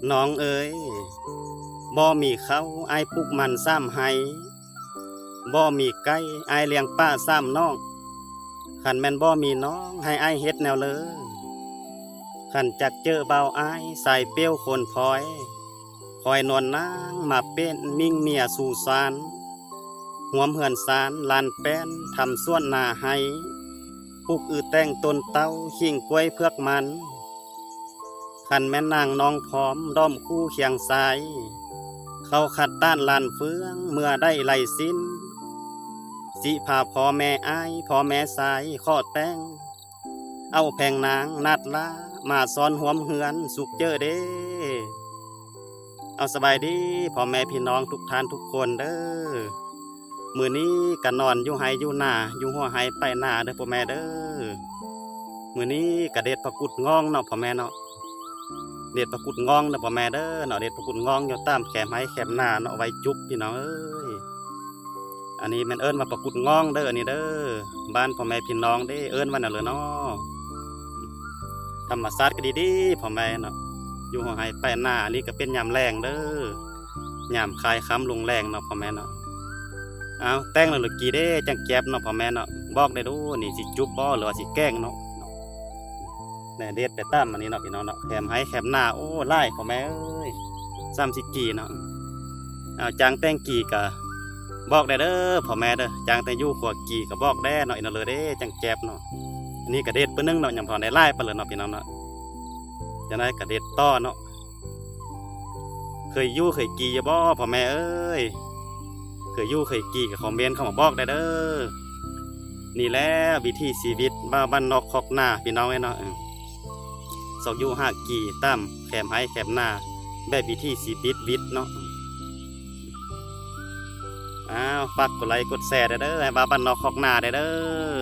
น้องเอ๋ยบ่มีเขาอายปลุกมันซ้ำให้บ่มีไก่อายเลี้ยงป้าซ้ำน้องขันแม่นบ่มีน้องให้อายเฮ็ดแนวเลยขันจักเจอเบาอายใส่เปี้ยวคนพลอยคอยนวลนางมาเป็นมิ่งเมียสู่สารหัวเหือนสารลานแป้นทำส่วนนาให้ปลูกอือแต่งต้นเต้าขิงกล้วยเพือกมันขันแม่นางน้องพร้อมด้อมคู่เคียงสายเขาขัดต้านลานเฟืองเมื่อได้ไล่สิ้นสิพาพ่อแม่อายพ่อแม่สายข้อแต่งเอาแพงนางนัดลามาซ้อนหัวเหือนสุขเจอเด้เอาสบายดีพ่อแม่พี่น้องทุกท่านทุกคนเด้อมื้อนี้ก็นอนอยู่ไห้อยู่หน้าอยู่หัวไห้ไปหน้าเด้อพ่อแม่เด้อมื้อนี้ก็เด็ดผักกุดงองเนาะพ่อแม่เนาะเด็ดผักกุดงองเด้อพ่อแม่เด้อเนาะเด็ดผักกุดงองอยู่ตามแคมไห้แคมหน้าเนาะไว้จุ๊บพี่น้องเอ้ยอันนี้มันเอิ้นว่าผักกุดงองเด้ออันนี้เด้อบ้านพ่อแม่พี่น้องเด้เอิ้นว่านั่นเลยเนาะธรรมศาสตร์ก็ดีๆพ่อแม่เนาะอยู่หัวไห้ไปหน้านี่ก็เป็นยามแรงเด้อยามคลายค้ำลงแรงเนาะพ่อแม่เนาะเอาแต่งแล้วหรือกี่เด้จังแก็บเนาะพ่อแม่เนาะบอกได้ดูนี่สิจุ๊บบ่หรือว่าสิแกล้งเนาะเนี่ยเด็ดไปตามอันนี้เนาะพี่น้องเนาะแคมให้แคมหน้าโอ้ไล่พ่อแม่เอ้ยซ้ำสิกี่เนาะเอาจางแต่งกี่กะบอกได้เด้อพ่อแม่เด้อจางแต่ยู่ขวดกี่ก็บอกได้เนาะอีนั่นเลยเด้จังแก็บเนาะอันนี้ก็เด็ดเปิ้นนึงเนาะยำพอได้ไล่ไปเลยเนาะพี่น้องเนาะจะได้ก็เด็ดต่อเนาะเคยยู่เคยกี่บ่พ่อแม่เอ้ยเคยยู่เคยกี่กับคอมเมนต์เข้ามาบอกได้เด้อนี่แหละวิถีชีวิตบ้านนอกคอกหน้าพี่น้องเนาะสอกยู่หากี่ตั้มแคมให้แคมหน้าแบบวิถีชีวิตวิทเนาะอ้าวฝากกดไลค์กดแชร์ได้เด้อให้บ้านนอกคอกหน้าได้เด้อ